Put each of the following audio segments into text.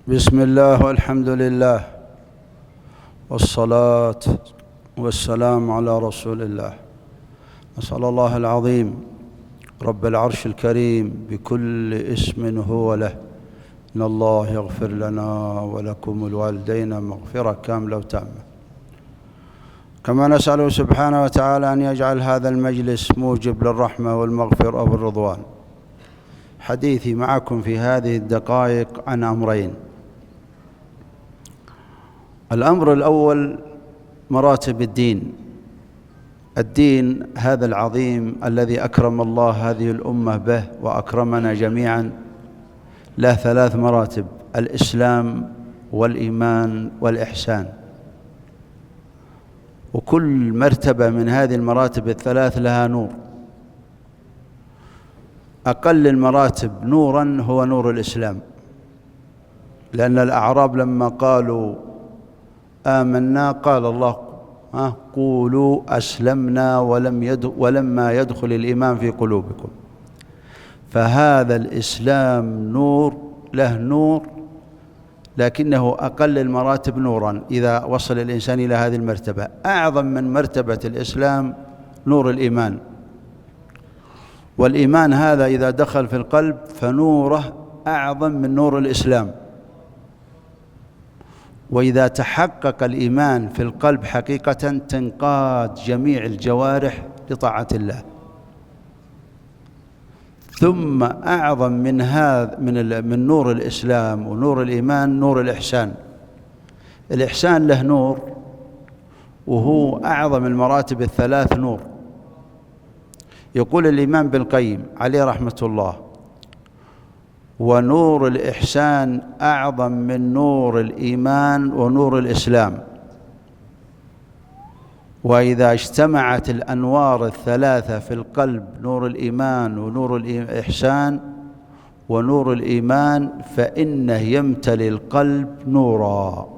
بسم الله والحمد لله والصلاة والسلام على رسول الله. أسأل الله العظيم رب العرش الكريم بكل اسم هو له إن الله يغفر لنا ولكم الوالدين مغفرة كاملة وتامة. كما نسأله سبحانه وتعالى أن يجعل هذا المجلس موجب للرحمة والمغفرة والرضوان. حديثي معكم في هذه الدقائق عن أمرين. الأمر الأول مراتب الدين. الدين هذا العظيم الذي أكرم الله هذه الأمة به وأكرمنا جميعا له 3 مراتب: الإسلام والإيمان والإحسان. وكل مرتبة من هذه المراتب ال3 لها نور. أقل المراتب نورا هو نور الإسلام، لأن الأعراب لما قالوا آمنا قال الله قولوا أسلمنا ولما يدخل الإيمان في قلوبكم. فهذا الإسلام نور، له نور، لكنه أقل المراتب نورا إذا وصل الإنسان إلى هذه المرتبة. أعظم من مرتبة الإسلام نور الإيمان، والإيمان هذا إذا دخل في القلب فنوره أعظم من نور الإسلام. وإذا تحقق الإيمان في القلب حقيقة تنقاد جميع الجوارح لطاعة الله. ثم أعظم من هذا من نور الإسلام ونور الإيمان نور الإحسان. الإحسان له نور، وهو أعظم المراتب ال3 نور. يقول الإمام ابن القيم عليه رحمة الله: ونور الإحسان أعظم من نور الإيمان ونور الإسلام. وإذا اجتمعت الأنوار ال3 في القلب، نور الإيمان ونور الإحسان ونور الإيمان، فإنه يمتلئ القلب نورا،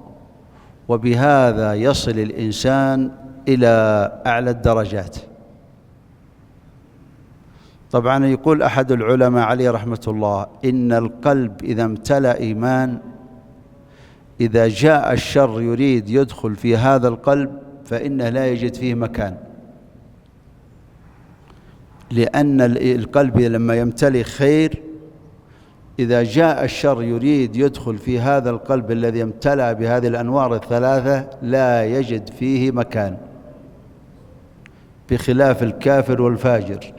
وبهذا يصل الإنسان إلى أعلى الدرجات. طبعا يقول أحد العلماء عليه رحمة الله: إن القلب إذا امتلأ إيمان، إذا جاء الشر يريد يدخل في هذا القلب فإنه لا يجد فيه مكان، لأن القلب لما يمتلئ خير، إذا جاء الشر يريد يدخل في هذا القلب الذي امتلأ بهذه الأنوار ال3 لا يجد فيه مكان، بخلاف الكافر والفاجر.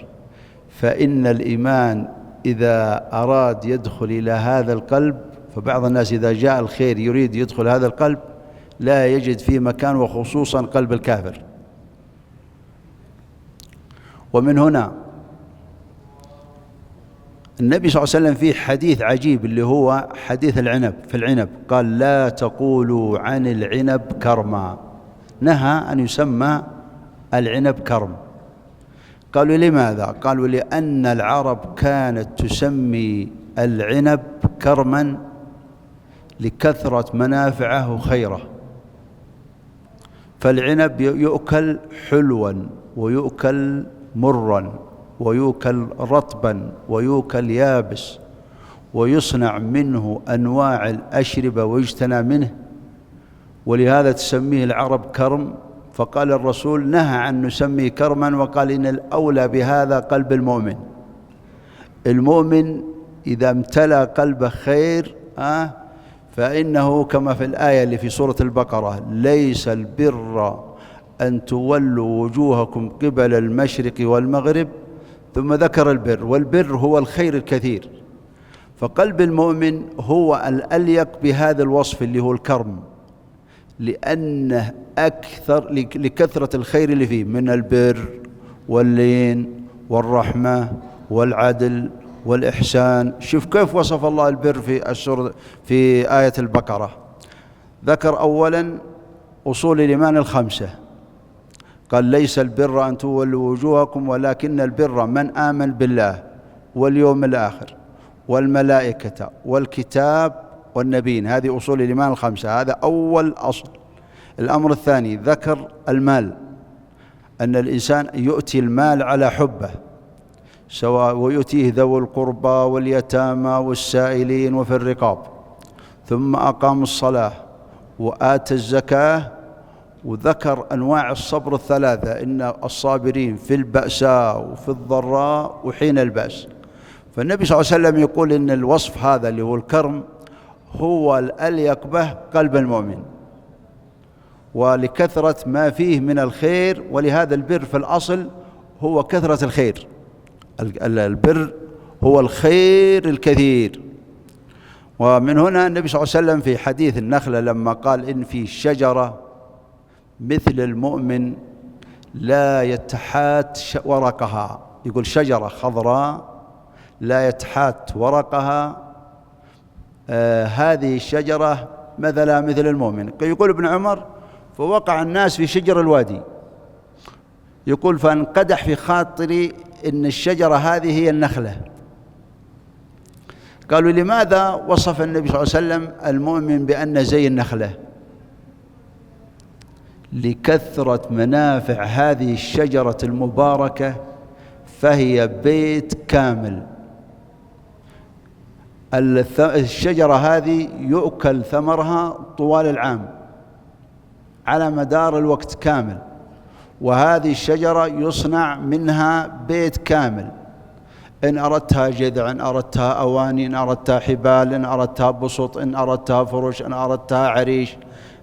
فإن الإيمان إذا أراد يدخل إلى هذا القلب، فبعض الناس إذا جاء الخير يريد يدخل هذا القلب لا يجد فيه مكان، وخصوصا قلب الكافر. ومن هنا النبي صلى الله عليه وسلم فيه حديث عجيب اللي هو حديث العنب. في العنب قال: لا تقولوا عن العنب كرما. نهى أن يسمى العنب كرم. قالوا: لماذا؟ قالوا: لأن العرب كانت تسمي العنب كرما لكثرة منافعه وخيره. فالعنب يؤكل حلوا، ويؤكل مرا، ويؤكل رطبا، ويؤكل يابس، ويصنع منه أنواع الأشربة ويجتنى منه، ولهذا تسميه العرب كرم. فقال الرسول: نهى عن نسميه كرما، وقال: إن الأولى بهذا قلب المؤمن. المؤمن إذا امتلأ قلبه خير فإنه كما في الآية اللي في سورة البقرة: ليس البر أن تولوا وجوهكم قبل المشرق والمغرب، ثم ذكر البر، والبر هو الخير الكثير. فقلب المؤمن هو الأليق بهذا الوصف اللي هو الكرم، لأنه أكثر لكثرة الخير اللي فيه من البر واللين والرحمة والعدل والإحسان. شوف كيف وصف الله البر في آية البقرة. ذكر أولا أصول الإيمان ال5. قال: ليس البر أن تولوا وجوهكم ولكن البر من آمن بالله واليوم الآخر والملائكة والكتاب والنبيين. هذه أصول الإيمان ال5، هذا أول أصل. الأمر الثاني ذكر المال، أن الإنسان يؤتي المال على حبه، ويؤتيه ذوي القربى واليتامى والسائلين وفي الرقاب. ثم أقام الصلاة وآتى الزكاة، وذكر أنواع الصبر الثلاثة: إن الصابرين في البأساء وفي الضراء وحين البأس. فالنبي صلى الله عليه وسلم يقول إن الوصف هذا اللي هو الكرم هو الأليق به قلب المؤمن، ولكثرة ما فيه من الخير. ولهذا البر في الأصل هو كثرة الخير، البر هو الخير الكثير. ومن هنا النبي صلى الله عليه وسلم في حديث النخلة لما قال إن في شجرة مثل المؤمن لا يتحات ورقها، يقول شجرة خضراء لا يتحات ورقها، هذه الشجرة مثلها مثل المؤمن. يقول ابن عمر فوقع الناس في شجر الوادي، يقول فانقدح في خاطري إن الشجرة هذه هي النخلة. قالوا لماذا وصف النبي صلى الله عليه وسلم المؤمن بأن زي النخلة؟ لكثرة منافع هذه الشجرة المباركة، فهي بيت كامل. الشجرة هذه يؤكل ثمرها طوال العام على مدار الوقت كامل، وهذه الشجرة يصنع منها بيت كامل، إن أردتها جذع، إن أردتها أواني، إن أردتها حبال، إن أردتها بسط، إن أردتها فرش، إن أردتها عريش،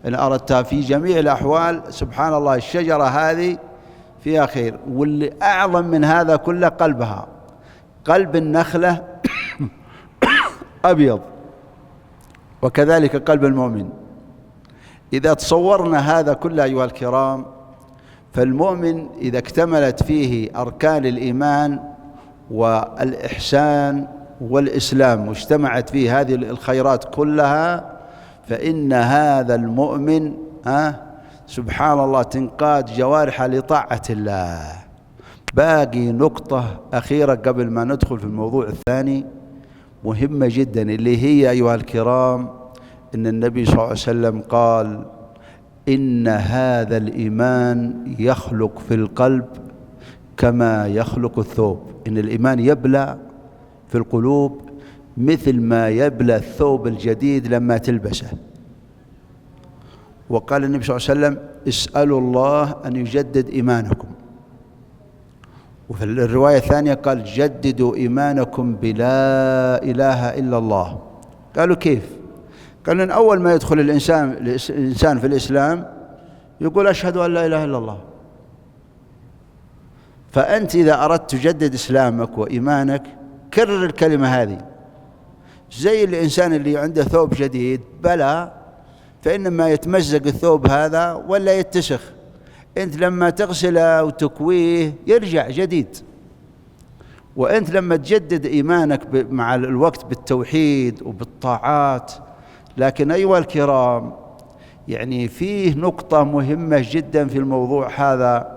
إن أردتها، في جميع الأحوال. سبحان الله الشجرة هذه فيها خير. واللي أعظم من هذا كله قلبها، قلب النخلة أبيض، وكذلك قلب المؤمن. إذا تصورنا هذا كله أيها الكرام، فالمؤمن إذا اكتملت فيه أركان الإيمان والإحسان والإسلام واجتمعت فيه هذه الخيرات كلها، فإن هذا المؤمن سبحان الله تنقاد جوارحه لطاعة الله. باقي نقطة أخيرة قبل ما ندخل في الموضوع الثاني مهمة جدا، اللي هي أيها الكرام إن النبي صلى الله عليه وسلم قال إن هذا الإيمان يخلق في القلب كما يخلق الثوب. إن الإيمان يبلى في القلوب مثل ما يبلى الثوب الجديد لما تلبسه. وقال النبي صلى الله عليه وسلم اسألوا الله أن يجدد إيمانكم. وفي الرواية الثانية قال جددوا إيمانكم بلا إله إلا الله. قالوا كيف؟ قال إن أول ما يدخل الإنسان في الإسلام يقول أشهد أن لا إله إلا الله. فأنت إذا أردت تجدد إسلامك وإيمانك كرر الكلمة هذه، زي الإنسان اللي عنده ثوب جديد بلى، فإنما يتمزق الثوب هذا ولا يتسخ، أنت لما تغسله وتكويه يرجع جديد. وأنت لما تجدد إيمانك مع الوقت بالتوحيد وبالطاعات. لكن أيها الكرام يعني فيه نقطة مهمة جدا في الموضوع هذا،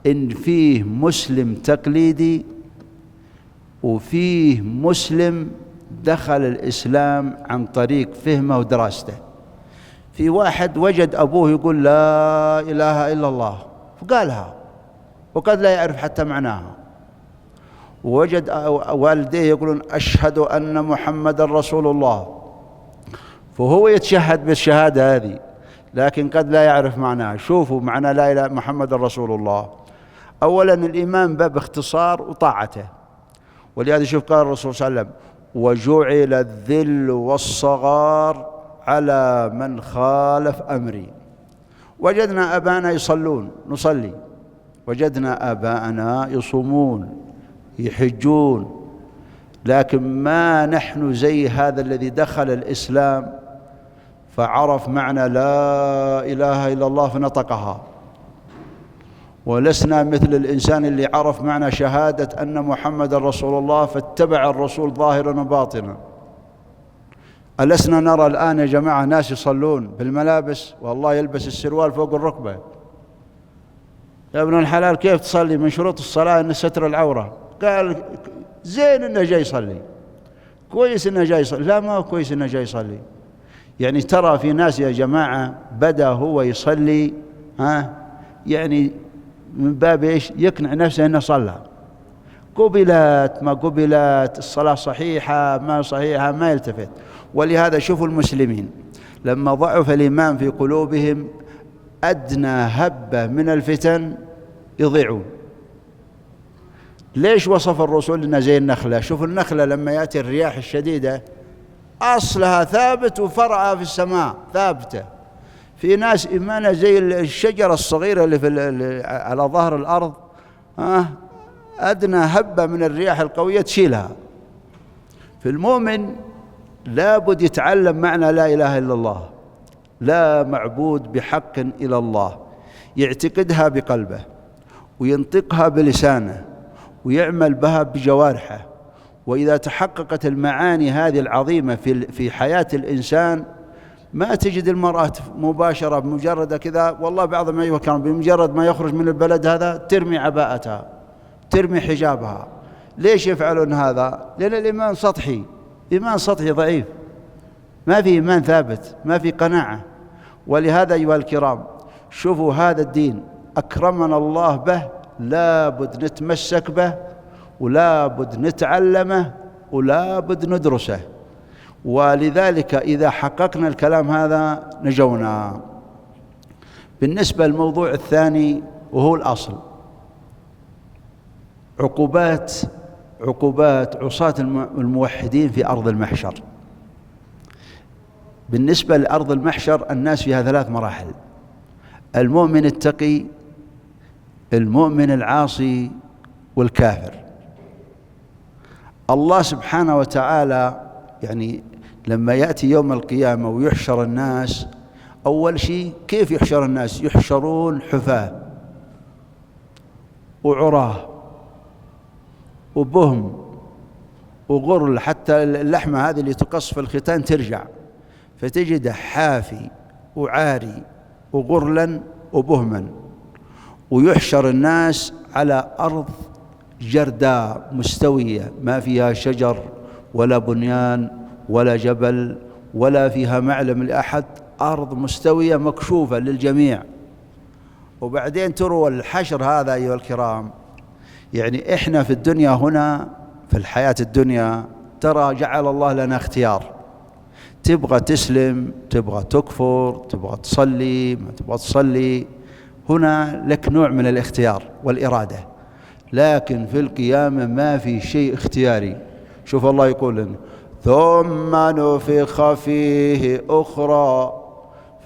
إن فيه مسلم تقليدي وفيه مسلم دخل الإسلام عن طريق فهمه ودراسته. في واحد وجد أبوه يقول لا إله إلا الله فقالها وقد لا يعرف حتى معناها، ووجد والديه يقولون أشهد أن محمد رسول الله، فهو يتشهد بالشهادة هذه لكن قد لا يعرف معناها. شوفوا معنى لا إله محمد رسول الله. أولا الإيمان باب اختصار وطاعته، ولهذا شوف قال الرسول صلى الله عليه وسلم وجعل الذل والصغار على من خالف أمري. وجدنا آباءنا يصلون نصلي، وجدنا آباءنا يصومون يحجون، لكن ما نحن زي هذا الذي دخل الإسلام فعرف معنى لا إله إلا الله فنطقها، ولسنا مثل الإنسان اللي عرف معنى شهادة أن محمد رسول الله فاتبع الرسول ظاهرا وباطنا. ألسنا نرى الآن يا جماعة ناس يصلون بالملابس والله يلبس السروال فوق الركبة؟ يا ابن الحلال كيف تصلي؟ من شروط الصلاة أن ستر العورة. قال زين إنه جاي يصلي، كويس إنه جاي يصلي. لا ما هو كويس إنه جاي يصلي. يعني ترى في ناس يا جماعة بدأ هو يصلي يعني من باب إيش؟ يقنع نفسه إنه صلى، قبلت ما قبلت، الصلاة صحيحة ما صحيحة، ما يلتفت. ولهذا شوفوا المسلمين لما ضعف الإيمان في قلوبهم أدنى هبة من الفتن يضيعون. ليش وصف الرسول لنا زي النخلة؟ شوفوا النخلة لما يأتي الرياح الشديدة أصلها ثابت وفرعها في السماء ثابتة. في ناس إيمانها زي الشجرة الصغيرة اللي على ظهر الأرض، أدنى هبة من الرياح القوية تشيلها. في المؤمن لابد يتعلم معنى لا إله إلا الله، لا معبود بحق إلا الله، يعتقدها بقلبه وينطقها بلسانه ويعمل بها بجوارحه. وإذا تحققت المعاني هذه العظيمة في حياة الإنسان ما تجد المرأة مباشرة بمجرد كذا، والله بعض ما يفكر بمجرد ما يخرج من البلد هذا ترمي عباءتها، ترمي حجابها. ليش يفعلون هذا؟ لأن الإيمان سطحي، إيمان سطحي ضعيف، ما في إيمان ثابت، ما في قناعة. ولهذا أيها الكرام شوفوا هذا الدين أكرمنا الله به، لابد نتمسك به ولابد نتعلمه ولابد ندرسه. ولذلك إذا حققنا الكلام هذا نجونا. بالنسبة للموضوع الثاني وهو الأصل، عقوبات عصاة الموحدين في أرض المحشر. بالنسبة لأرض المحشر الناس فيها 3 مراحل: المؤمن التقي، المؤمن العاصي، والكافر. الله سبحانه وتعالى يعني لما يأتي يوم القيامة ويحشر الناس، أول شيء كيف يحشر الناس؟ يحشرون حفاة وعراه وبهم وغرل، حتى اللحمة هذه اللي تقص في الختان ترجع، فتجد حافي وعاري وغرلا وبهما. ويحشر الناس على أرض جرداء مستوية ما فيها شجر ولا بنيان ولا جبل ولا فيها معلم لأحد، أرض مستوية مكشوفة للجميع. وبعدين تروا الحشر هذا أيها الكرام، يعني إحنا في الدنيا هنا في الحياة الدنيا ترى جعل الله لنا اختيار، تبغى تسلم، تبغى تكفر، تبغى تصلي، ما تبغى تصلي، هنا لك نوع من الاختيار والإرادة. لكن في القيامة ما في شيء اختياري. شوف الله يقول لنا: ثم نفخ فيه أخرى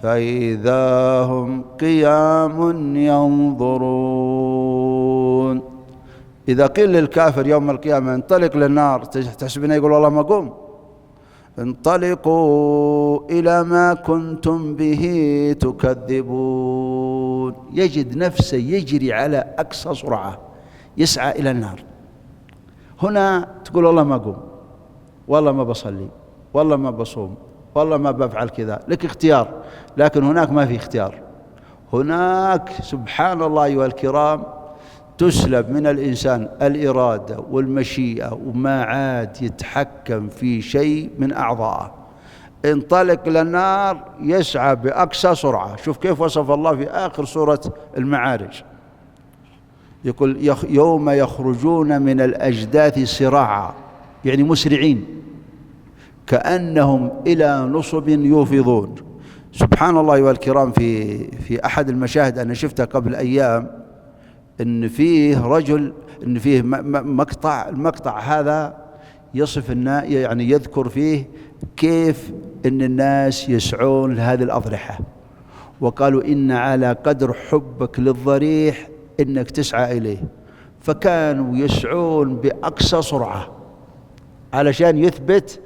فإذا هم قيام ينظرون. إذا قيل للكافر يوم القيامة انطلق للنار، تحسبنا يقول والله ما قوم. انطلقوا إلى ما كنتم به تكذبون. يجد نفسه يجري على أقصى سرعة يسعى إلى النار. هنا تقول والله ما قوم، والله ما بصلي، والله ما بصوم، والله ما بفعل كذا، لك اختيار. لكن هناك ما في اختيار. هناك سبحان الله أيها الكرام تسلب من الإنسان الإرادة والمشيئة وما عاد يتحكم في شيء من أعضائه. انطلق للنار يسعى بأقصى سرعة. شوف كيف وصف الله في آخر سورة المعارج، يقول: يوم يخرجون من الأجداث سراعا، يعني مسرعين كأنهم إلى نصب يوفضون. سبحان الله أيها الكرام في أحد المشاهد أنا شفتها قبل أيام، إن فيه رجل، إن فيه المقطع هذا يصف يعني يذكر فيه كيف إن الناس يسعون لهذه الأضرحة، وقالوا إن على قدر حبك للضريح إنك تسعى إليه. فكانوا يسعون بأقصى سرعة علشان يثبت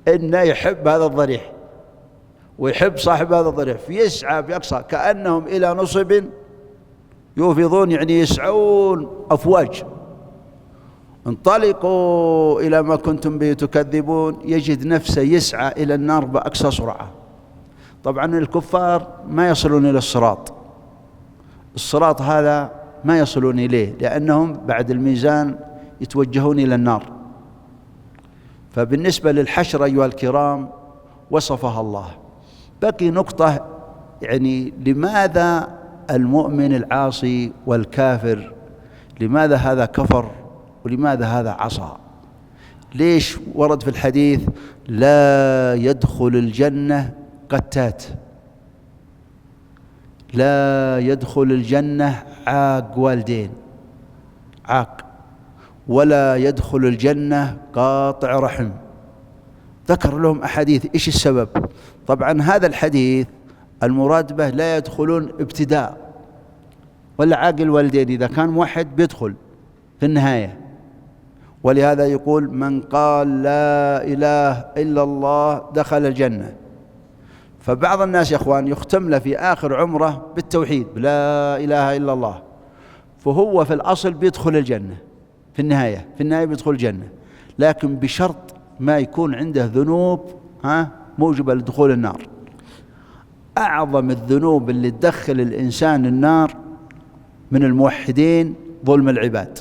إنه يحب هذا الضريح ويحب صاحب هذا الضريح، فيسعى بأقصى كأنهم إلى نصب يوفضون، يعني يسعون أفواج. انطلقوا إلى ما كنتم به تكذبون. يجد نفسه يسعى إلى النار بأقصى سرعة. طبعا الكفار ما يصلون إلى الصراط هذا ما يصلون إليه، لأنهم بعد الميزان يتوجهون إلى النار. فبالنسبة للحشر أيها الكرام وصفها الله. بقي نقطة، يعني لماذا المؤمن العاصي والكافر، لماذا هذا كفر ولماذا هذا عصى؟ ليش ورد في الحديث لا يدخل الجنة قتات، لا يدخل الجنة عاق والدين، عاق، ولا يدخل الجنة قاطع رحم؟ ذكر لهم أحاديث. إيش السبب؟ طبعا هذا الحديث المراد به لا يدخلون ابتداء، ولا عاق الوالدين إذا كان موحد بيدخل في النهاية. ولهذا يقول من قال لا إله إلا الله دخل الجنة. فبعض الناس يا أخوان يختم له في آخر عمره بالتوحيد لا إله إلا الله، فهو في الأصل بيدخل الجنة في النهاية، بيدخل الجنة، لكن بشرط ما يكون عنده ذنوب موجبة لدخول النار. أعظم الذنوب اللي تدخل الإنسان النار من الموحدين ظلم العباد،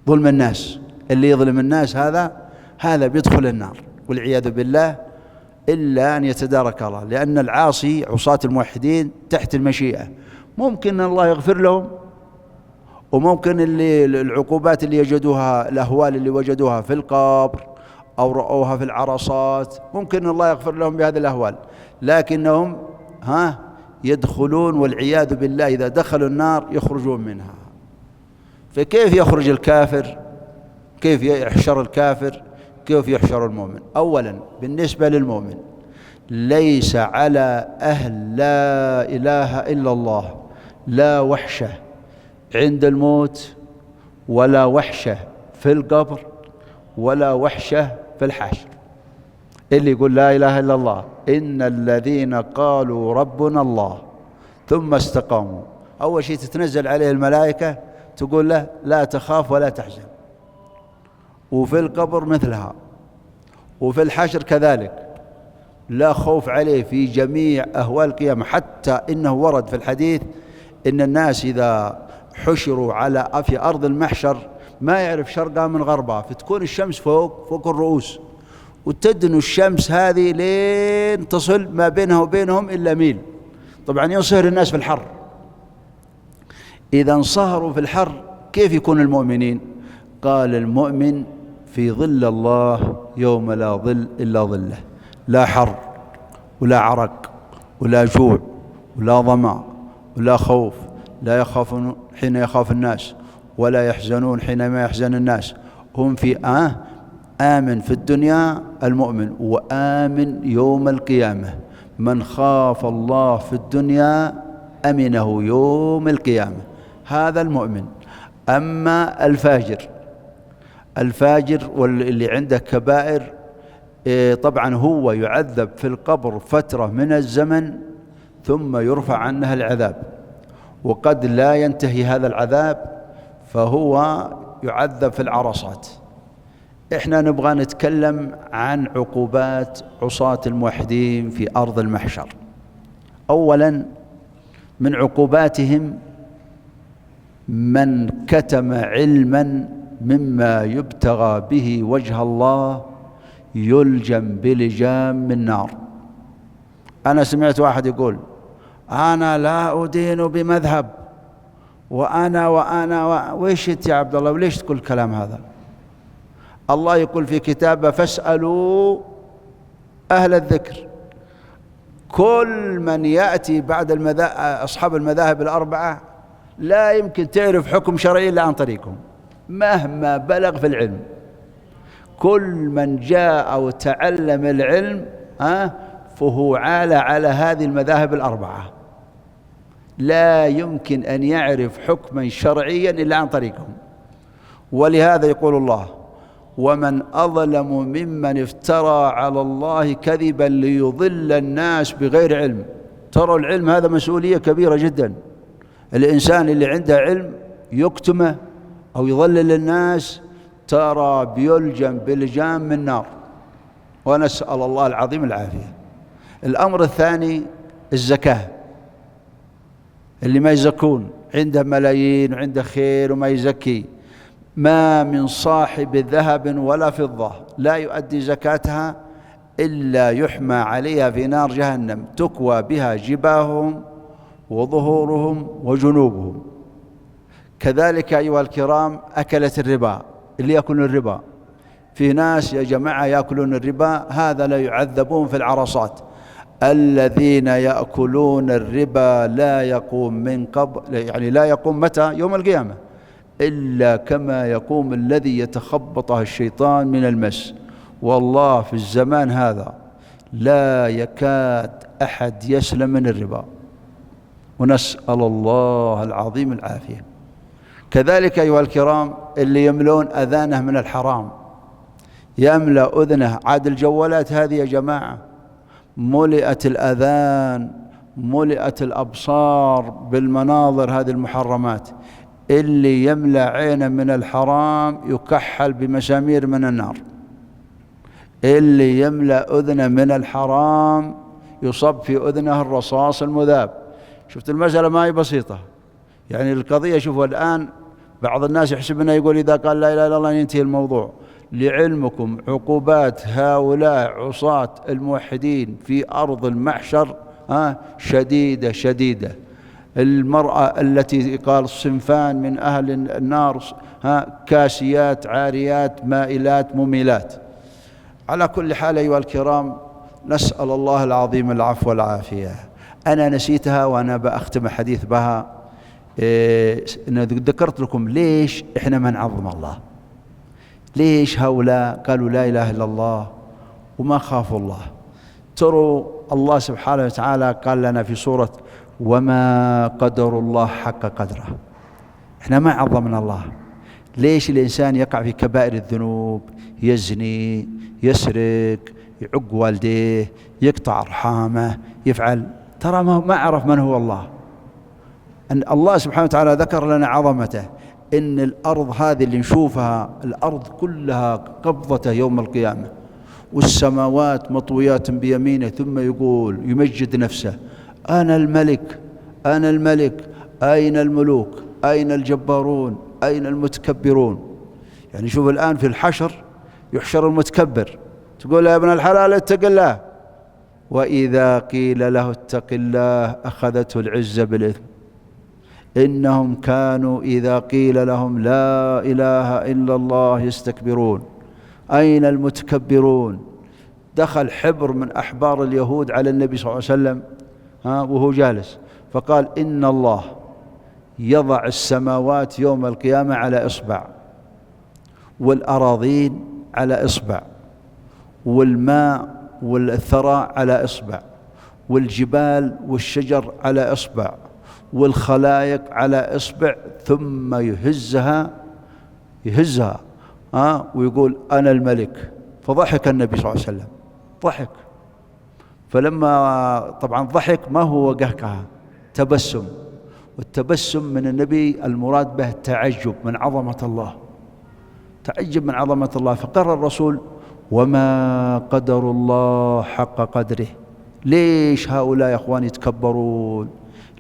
ظلم الناس. اللي يظلم الناس هذا بيدخل النار والعياذ بالله، إلا أن يتدارك الله، لأن العاصي عصاة الموحدين تحت المشيئة، ممكن الله يغفر لهم، وممكن العقوبات اللي يجدوها، الأهوال اللي وجدوها في القبر أو رأوها في العرصات، ممكن الله يغفر لهم بهذه الأهوال، لكنهم يدخلون والعياذ بالله إذا دخلوا النار يخرجون منها. فكيف يخرج الكافر؟ كيف يحشر الكافر؟ كيف يحشر المؤمن؟ أولا بالنسبة للمؤمن ليس على أهل لا إله إلا الله لا وحشة عند الموت، ولا وحشة في القبر، ولا وحشة في الحشر. اللي يقول لا إله إلا الله إن الذين قالوا ربنا الله ثم استقاموا، أول شيء تتنزل عليه الملائكة تقول له لا تخاف ولا تحزن، وفي القبر مثلها، وفي الحشر كذلك لا خوف عليه في جميع أهوال القيامة. حتى إنه ورد في الحديث إن الناس إذا حشروا في أرض المحشر ما يعرف شرقها من غربها، فتكون الشمس فوق الرؤوس، وتدنو الشمس هذه لين تصل ما بينها وبينهم إلا ميل. طبعا ينصهر الناس في الحر، إذا انصهروا في الحر كيف يكون المؤمنين؟ قال المؤمن في ظل الله يوم لا ظل إلا ظله، لا حر ولا عرق ولا جوع ولا ظمأ ولا خوف، لا يخافون حين يخاف الناس ولا يحزنون حينما يحزن الناس. هم في آمن في الدنيا المؤمن، وآمن يوم القيامة. من خاف الله في الدنيا أمنه يوم القيامة، هذا المؤمن. أما الفاجر واللي عنده كبائر طبعا هو يعذب في القبر فترة من الزمن ثم يرفع عنه العذاب، وقد لا ينتهي هذا العذاب فهو يعذب في العرصات. إحنا نبغى نتكلم عن عقوبات عصاة الموحدين في أرض المحشر. أولا من عقوباتهم من كتم علما مما يبتغى به وجه الله يلجم بلجام من نار. أنا سمعت واحد يقول أنا لا أدين بمذهب وأنا وإيش أنت يا عبد الله وليش تقول الكلام هذا؟ الله يقول في كتابه فاسألوا أهل الذكر. كل من يأتي بعد أصحاب المذاهب الأربعة لا يمكن تعرف حكم شرعي إلا عن طريقهم مهما بلغ في العلم. كل من جاء وتعلم العلم فهو على هذه المذاهب الأربعة، لا يمكن أن يعرف حكما شرعيا إلا عن طريقهم. ولهذا يقول الله ومن أظلم ممن افترى على الله كذبا ليضل الناس بغير علم. ترى العلم هذا مسؤولية كبيرة جدا. الإنسان اللي عنده علم يكتمه أو يضلل الناس ترى بيلجم بلجام من نار، ونسأل الله العظيم العافية. الأمر الثاني الزكاة. اللي ما يزكون عنده ملايين وعنده خير وما يزكي، ما من صاحب ذهب ولا فضة لا يؤدي زكاتها إلا يحمى عليها في نار جهنم تكوى بها جباههم وظهورهم وجنوبهم. كذلك أيها الكرام أكلت الربا، اللي يأكلون الربا، في ناس يا جماعة يأكلون الربا، هذا لا يعذبون في العرصات. الذين يأكلون الربا لا يقوم من قبل، يعني لا يقوم متى؟ يوم القيامة، إلا كما يقوم الذي يتخبطه الشيطان من المس. والله في الزمان هذا لا يكاد أحد يسلم من الربا، ونسأل الله العظيم العافية. كذلك أيها الكرام اللي يملون أذانه من الحرام، يملأ أذنه، عاد الجوالات هذه يا جماعة ملئت الأذان، ملئت الأبصار بالمناظر هذه المحرمات. اللي يملأ عينه من الحرام يكحل بمسامير من النار، اللي يملأ أذنه من الحرام يصب في أذنه الرصاص المذاب. شفت المسألة ما هي بسيطة، يعني القضية شوفوا الآن بعض الناس يحسب أنه يقول إذا قال لا إله إلا الله ينتهي الموضوع. لعلمكم عقوبات هؤلاء عصاة الموحدين في أرض المحشر شديدة شديدة. المرأة التي قال صنفان من أهل النار كاسيات عاريات مائلات مميلات. على كل حال أيها الكرام نسأل الله العظيم العفو والعافية. أنا نسيتها وأنا بأختم حديث بها. ذكرت لكم ليش إحنا ما نعظم الله، ليش هؤلاء قالوا لا إله إلا الله وما خافوا الله. تروا الله سبحانه وتعالى قال لنا في سورة وما قدر الله حق قدره. إحنا ما عظمنا الله. ليش الإنسان يقع في كبائر الذنوب، يزني، يسرق، يعق والديه، يقطع أرحامه، يفعل، ترى ما عرف من هو الله. أن الله سبحانه وتعالى ذكر لنا عظمته، إن الأرض هذه اللي نشوفها الأرض كلها قبضته يوم القيامة، والسماوات مطويات بيمينه، ثم يقول يمجد نفسه أنا الملك أنا الملك، أين الملوك أين الجبارون أين المتكبرون. يعني شوف الآن في الحشر يحشر المتكبر، تقول يا ابن الحلال اتق الله، وإذا قيل له اتق الله أخذته العزة بالإثم. إنهم كانوا إذا قيل لهم لا إله إلا الله يستكبرون. أين المتكبرون؟ دخل حبر من أحبار اليهود على النبي صلى الله عليه وسلم وهو جالس، فقال إن الله يضع السماوات يوم القيامة على إصبع، والأراضين على إصبع، والماء والثرى على إصبع، والجبال والشجر على إصبع، والخلائق على إصبع، ثم يهزها ويقول أنا الملك. فضحك النبي صلى الله عليه وسلم، ضحك. فلما طبعا ضحك ما هو قهقه، تبسم، والتبسم من النبي المراد به التعجب من عظمة الله، تعجب من عظمة الله. فقرر الرسول وما قدر الله حق قدره. ليش هؤلاء يا أخوان يتكبرون؟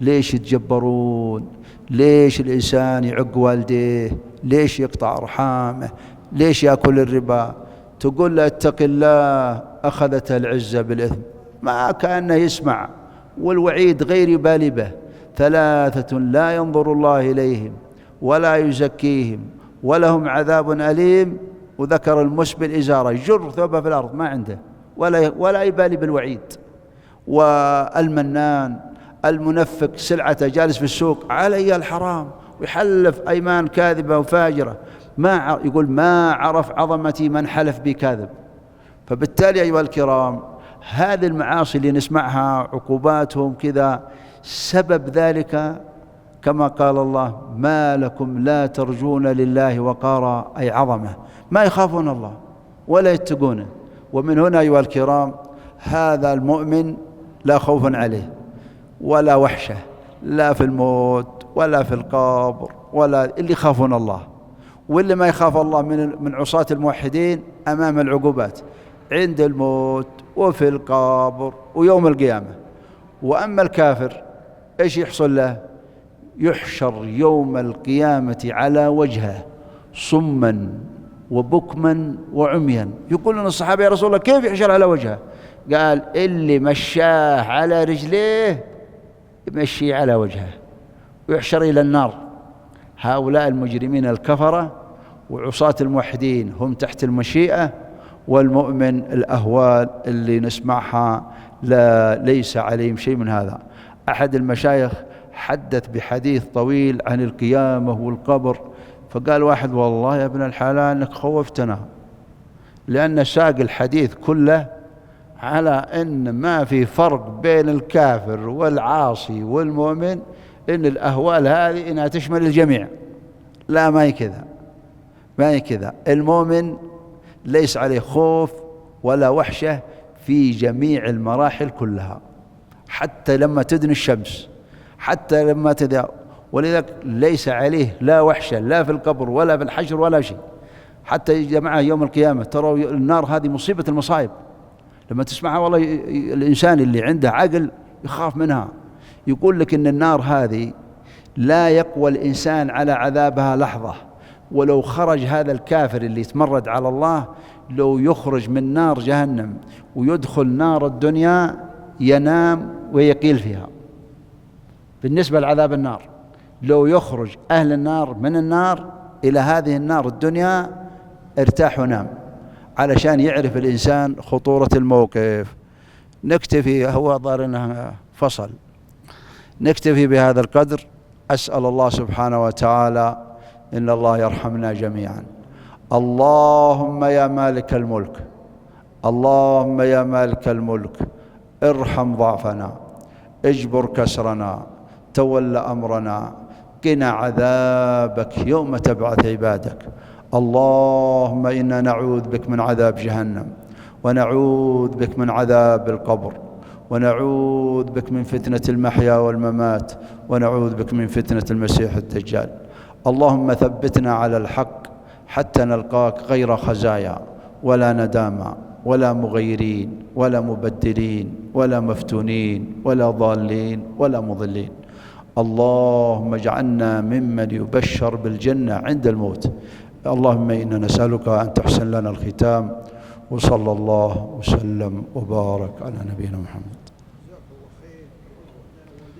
ليش يتجبرون؟ ليش الإنسان يعق والديه؟ ليش يقطع أرحامه؟ ليش يأكل الربا؟ تقول له اتق الله أخذته العزة بالإثم، ما كأنه يسمع، والوعيد غير يبالي به. ثلاثة لا ينظر الله إليهم ولا يزكيهم ولهم عذاب أليم. وذكر المسبل إزارة، يجر ثوبه في الأرض ما عنده ولا يبالي بالوعيد. والمنان المنفق سلعته جالس في السوق علي الحرام، ويحلف أيمان كاذبة وفاجرة، يقول ما عرف عظمتي من حلف بي كاذب. فبالتالي أيها الكرام هذه المعاصي اللي نسمعها عقوباتهم كذا، سبب ذلك كما قال الله ما لكم لا ترجون لله وقارا، أي عظمة، ما يخافون الله ولا يتقونه. ومن هنا أيها الكرام هذا المؤمن لا خوف عليه ولا وحشة، لا في الموت ولا في القبر، ولا اللي يخافون الله. واللي ما يخاف الله من عصاة الموحدين أمام العقوبات عند الموت وفي القبر ويوم القيامة. وأما الكافر إيش يحصل له؟ يحشر يوم القيامة على وجهه صما وبكما وعميا. يقولون الصحابة يا رسول الله كيف يحشر على وجهه؟ قال اللي مشاه على رجليه يمشي على وجهه ويحشر إلى النار. هؤلاء المجرمين الكفرة وعصاة الموحدين هم تحت المشيئة، والمؤمن الأهوال اللي نسمعها ليس عليهم شيء من هذا. أحد المشايخ حدث بحديث طويل عن القيامة والقبر، فقال واحد: والله يا ابن الحلال أنك خوفتنا، لأن ساق الحديث كله على أن ما في فرق بين الكافر والعاصي والمؤمن، إن الأهوال هذه إنها تشمل الجميع. لا، ما هي كذا، ما هي كذا. المؤمن ليس عليه خوف ولا وحشة في جميع المراحل كلها، حتى لما تدني الشمس، حتى لما ولذلك ليس عليه لا وحشة لا في القبر ولا في الحشر ولا شيء. حتى يا جماعة يوم القيامة ترى النار هذه مصيبة المصائب، لما تسمعها والله الإنسان اللي عنده عقل يخاف منها. يقول لك إن النار هذه لا يقوى الإنسان على عذابها لحظة، ولو خرج هذا الكافر اللي يتمرد على الله، لو يخرج من نار جهنم ويدخل نار الدنيا ينام ويقيل فيها. بالنسبة لعذاب النار، لو يخرج أهل النار من النار إلى هذه النار الدنيا ارتاح ونام، علشان يعرف الإنسان خطورة الموقف. نكتفي، هو ظهر أنها فصل، نكتفي بهذا القدر. أسأل الله سبحانه وتعالى إن الله يرحمنا جميعا. اللهم يا مالك الملك، اللهم يا مالك الملك، ارحم ضعفنا، اجبر كسرنا، تول أمرنا، قنا عذابك يوم تبعث عبادك. اللهم إنا نعوذ بك من عذاب جهنم، ونعوذ بك من عذاب القبر، ونعوذ بك من فتنة المحيا والممات، ونعوذ بك من فتنة المسيح الدجال. اللهم ثبتنا على الحق حتى نلقاك غير خزايا ولا ندامى ولا مغيرين ولا مبدلين ولا مفتونين ولا ضالين ولا مضلين. اللهم اجعلنا ممن يبشر بالجنة عند الموت. اللهم إنا نسألك أن تحسن لنا الختام، وصلى الله وسلم وبارك على نبينا محمد.